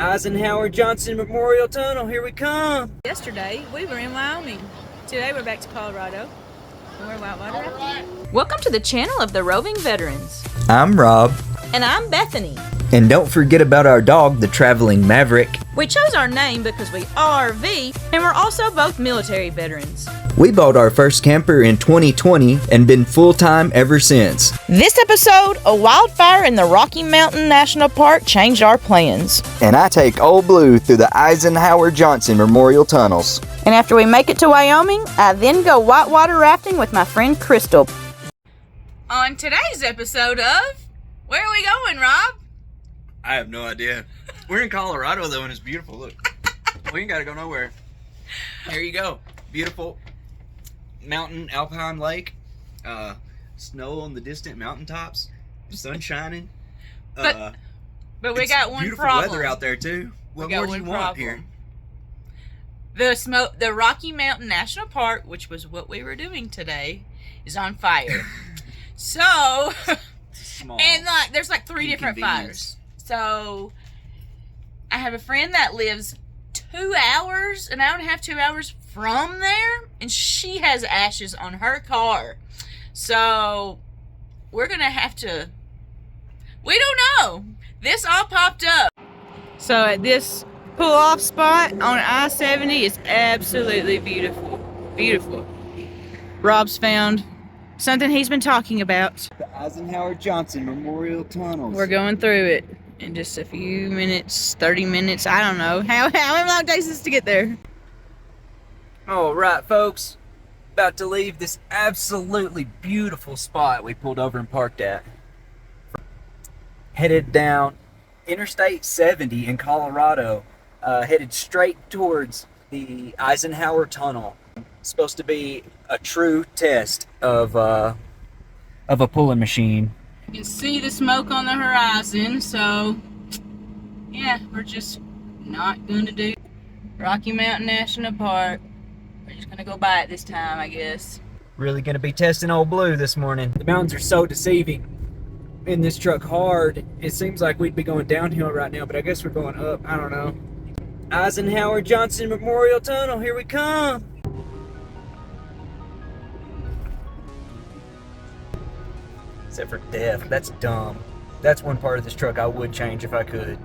Eisenhower Memorial Tunnel, here we come. Yesterday, we were in Wyoming. Today, we're back to Colorado. And we're whitewater rafting. Welcome to the channel of the Roving Veterans. I'm Rob. And I'm Bethany. And don't forget about our dog, the Traveling Maverick. We chose our name because we RV, and we're also both military veterans. We bought our first camper in 2020 and been full-time ever since. This episode, a wildfire in the Rocky Mountain National Park changed our plans. And I take Old Blue through the Eisenhower Memorial Tunnels. And after we make it to Wyoming, I then go whitewater rafting with my friend Crystal. On today's episode of Where Are We Going, Rob? I have no idea. We're in Colorado though, and it's beautiful. Look, we ain't gotta go nowhere. Here you go. Beautiful mountain, alpine lake, snow on the distant mountaintops, sun shining. But we got one beautiful problem. Weather out there too. What more do you want here? The Rocky Mountain National Park, which was what we were doing today, is on fire. So, Small. and there's like 3 different fires. So, I have a friend that lives 2 hours, an hour and a half, 2 hours from there, and she has ashes on her car. So, we're going to have to, we don't know. This all popped up. So, at this pull-off spot on I-70 is absolutely beautiful. Beautiful. Rob's found something he's been talking about. The Eisenhower Memorial Tunnels. We're going through it in just a few minutes, 30 minutes, I don't know. How long it takes us to get there? All right, folks. About to leave this absolutely beautiful spot we pulled over and parked at. Headed down Interstate 70 in Colorado, headed straight towards the Eisenhower Tunnel. It's supposed to be a true test of a pulling machine. You can see the smoke on the horizon, so yeah, we're just not going to do Rocky Mountain National Park. We're just going to go by it this time, I guess. Really going to be testing Old Blue this morning. The mountains are so deceiving in this truck hard. It seems like we'd be going downhill right now, but I guess we're going up. I don't know. Eisenhower Memorial Tunnel, here we come. Except for death. That's dumb. That's one part of this truck I would change if I could.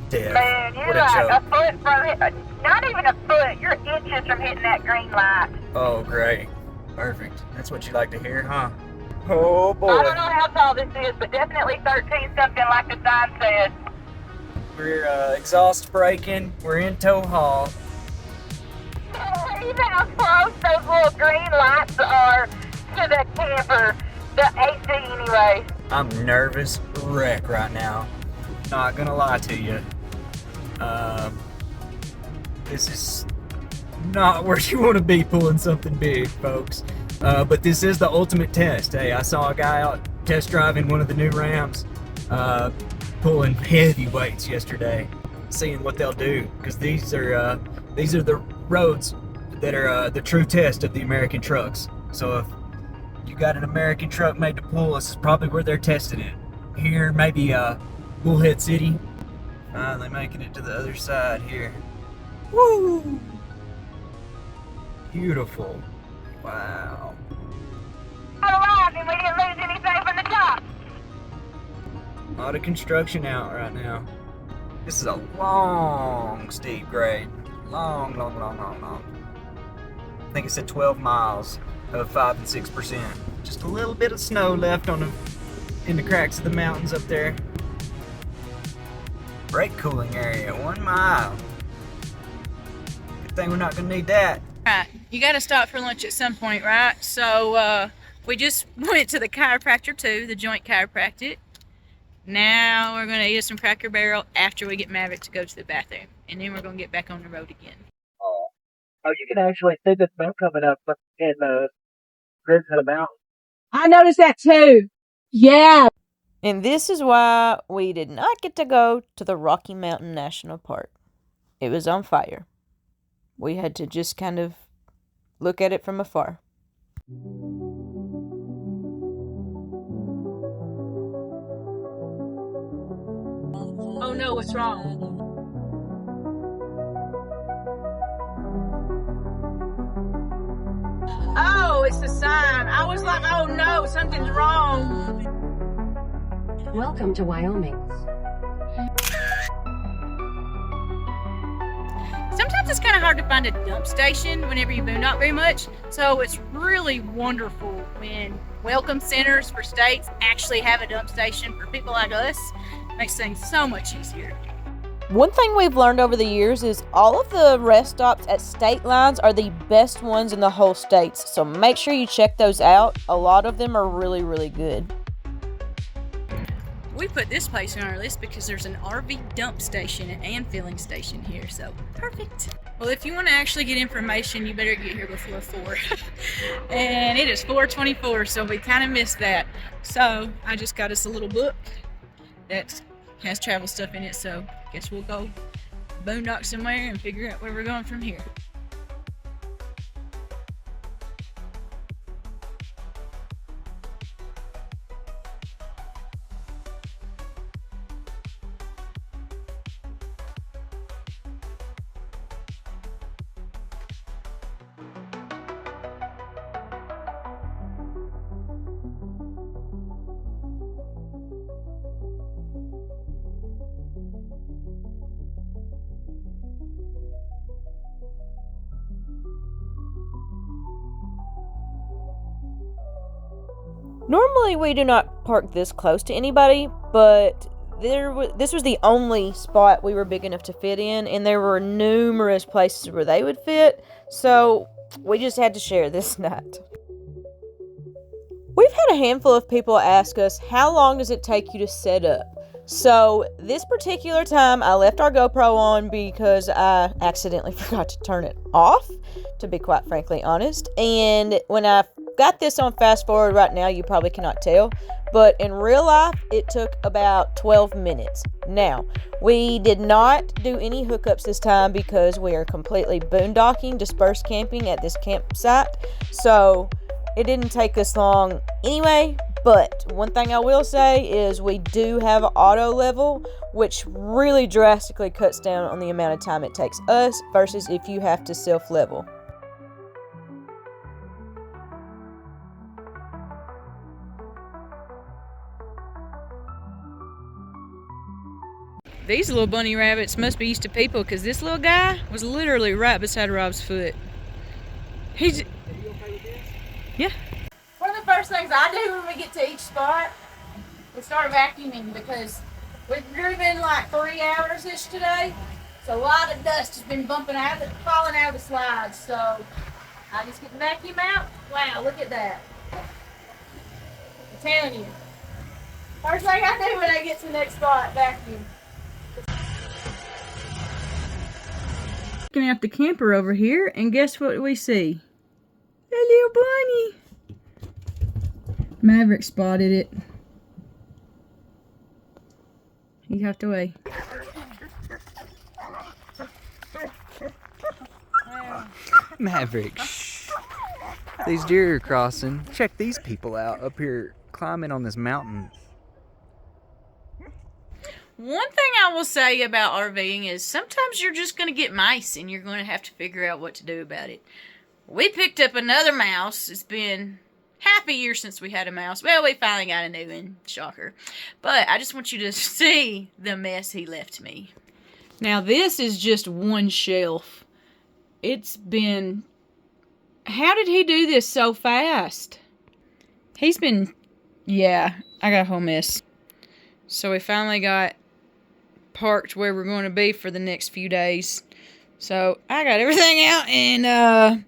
Death. Man, you're What a like joke. a foot from it. Not even a foot. You're inches from hitting that green light. Oh, great. Perfect. That's what you like to hear, huh? Oh, boy. I don't know how tall this is, but definitely 13 something like the sign says. We're exhaust braking. We're in tow haul. Even how close those little green lights are to the camper. The AC anyway. I'm nervous wreck right now. Not gonna lie to you. This is not where you want to be pulling something big, folks. But this is the ultimate test. Hey, I saw a guy out test driving one of the new Rams, pulling heavy weights yesterday, seeing what they'll do. Because these are the roads that are the true test of the American trucks. So if you got an American truck made to pull, this is probably where they're testing it. Here, maybe Bullhead City. Finally making it to the other side here. Woo! Beautiful. Wow. Alive, and we didn't lose anything from the top. A lot of construction out right now. This is a long, steep grade. Long. I think it said 12 miles of 5 and 6%. Just a little bit of snow left in the cracks of the mountains up there. Brake cooling area, 1 mile. Good thing we're not gonna need that. Right, you got to stop for lunch at some point, right? So we just went to the chiropractor too, the joint chiropractic. Now we're going to eat some Cracker Barrel after we get Maverick to go to the bathroom. And then we're going to get back on the road again. Oh, you can actually see the smoke coming up in the grids of the mountain. I noticed that too. Yeah. And this is why we did not get to go to the Rocky Mountain National Park. It was on fire. We had to just kind of look at it from afar. Oh no, what's wrong? missed a sign. I was like, oh no, something's wrong. Welcome to Wyoming. Sometimes it's kind of hard to find a dump station whenever you boondock very much. So it's really wonderful when welcome centers for states actually have a dump station for people like us. It makes things so much easier. One thing we've learned over the years is all of the rest stops at state lines are the best ones in the whole states. So make sure you check those out. A lot of them are really, really good. We put this place on our list because there's an RV dump station and filling station here, so perfect. Well, if you want to actually get information, you better get here before 4. And it is 4:24, so we kind of missed that. So I just got us a little book that has travel stuff in it, so I guess we'll go boondock somewhere and figure out where we're going from here. Normally we do not park this close to anybody, but this was the only spot we were big enough to fit in, and there were numerous places where they would fit, so we just had to share this night. We've had a handful of people ask us, how long does it take you to set up? So this particular time I left our GoPro on because I accidentally forgot to turn it off, to be quite frankly honest, and when I got this on fast forward right now, you probably cannot tell, but in real life it took about 12 minutes. Now, we did not do any hookups this time because we are completely boondocking, dispersed camping at this campsite, so it didn't take us long anyway. But one thing I will say is we do have auto level, which really drastically cuts down on the amount of time it takes us versus if you have to self level. These little bunny rabbits must be used to people because this little guy was literally right beside Rob's foot. He's... Are you okay with this? Yeah. One of the first things I do when we get to each spot is start vacuuming because we've driven like 3 hours-ish today. So a lot of dust has been falling out of the slides. So I just get the vacuum out. Wow, look at that. I'm telling you. First thing I do when I get to the next spot, vacuum. Looking at the camper over here, and guess what we see? A little bunny. Maverick spotted it. He's half the way. Maverick, shh. These deer are crossing. Check these people out up here climbing on this mountain. One thing I will say about RVing is sometimes you're just going to get mice and you're going to have to figure out what to do about it. We picked up another mouse. It's been half a year since we had a mouse. Well, we finally got a new one. Shocker. But I just want you to see the mess he left me. Now this is just one shelf. It's been... How did he do this so fast? He's been... Yeah, I got a whole mess. So we finally got parked where we're going to be for the next few days. So I got everything out and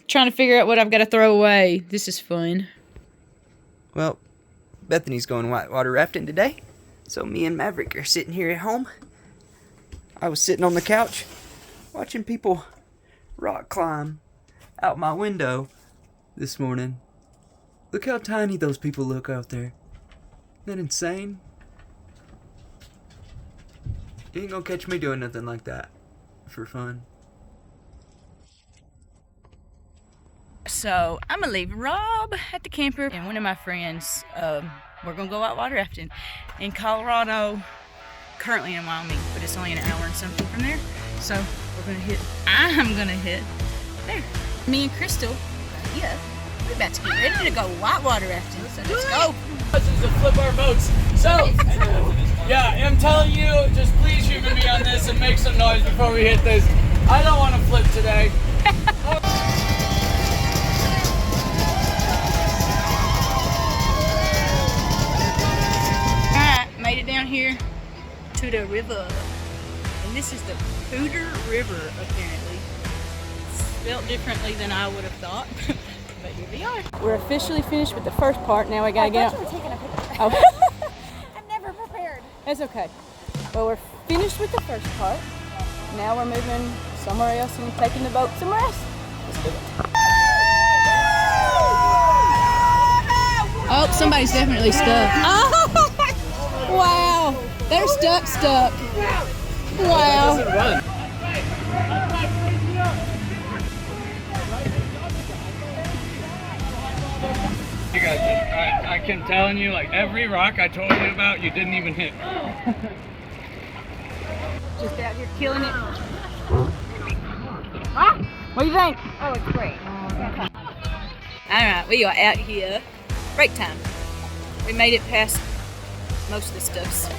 trying to figure out what I've got to throw away. This is fun. Well, Bethany's going whitewater rafting today, so me and Maverick are sitting here at home. I was sitting on the couch watching people rock climb out my window this morning. Look how tiny those people look out there. Isn't that insane? You ain't gonna catch me doing nothing like that for fun. So I'm gonna leave Rob at the camper and one of my friends. We're gonna go out water rafting in Colorado, currently in Wyoming, but it's only an hour and something from there. So I'm gonna hit there. Me and Crystal, yeah, We're about to get ready to go whitewater rafting, so let's go. This is to flip our boats. So, yeah, I'm telling you, just please humor me on this and make some noise before we hit this. I don't want to flip today. Alright, made it down here to the river. And this is the Pooter River, apparently. It's spelled differently than I would have thought. But here we are. We're officially finished with the first part. Now we gotta get out. You were taking a picture. Oh. I'm never prepared. That's okay. Well, we're finished with the first part. Now we're moving somewhere else and taking the boat somewhere else. Let's do it. Oh, somebody's definitely stuck. Oh! Wow! They're stuck. Wow. You guys, I can tell you, like, every rock I told you about, you didn't even hit. Just out here killing it. Huh? What do you think? Oh, it's great. Alright, we are out here. Break time. We made it past most of the stuffs, I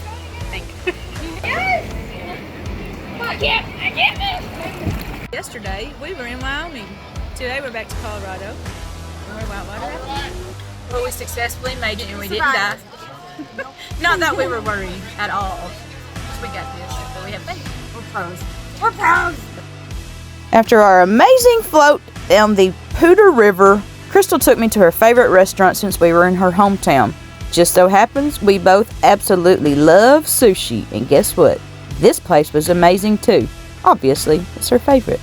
think. I can't move. Yesterday, we were in Wyoming. Today, we're back to Colorado. And we're whitewater rafting. Well, we successfully made it and we didn't die. Not that we were worried at all. We got this, but we have faith. We're pros. We're pros! After our amazing float down the Pooter River, Crystal took me to her favorite restaurant since we were in her hometown. Just so happens we both absolutely love sushi, and guess what? This place was amazing too. Obviously, it's her favorite.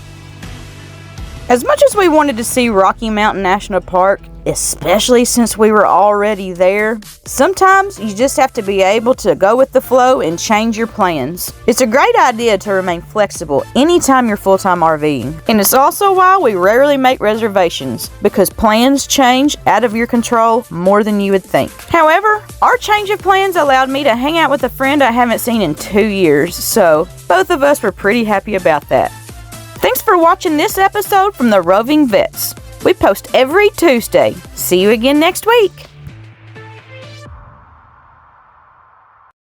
As much as we wanted to see Rocky Mountain National Park, especially since we were already there, sometimes you just have to be able to go with the flow and change your plans. It's a great idea to remain flexible anytime you're full-time RVing. And it's also why we rarely make reservations, because plans change out of your control more than you would think. However, our change of plans allowed me to hang out with a friend I haven't seen in 2 years, so both of us were pretty happy about that. Thanks for watching this episode from the Roving Vets. We post every Tuesday. See you again next week.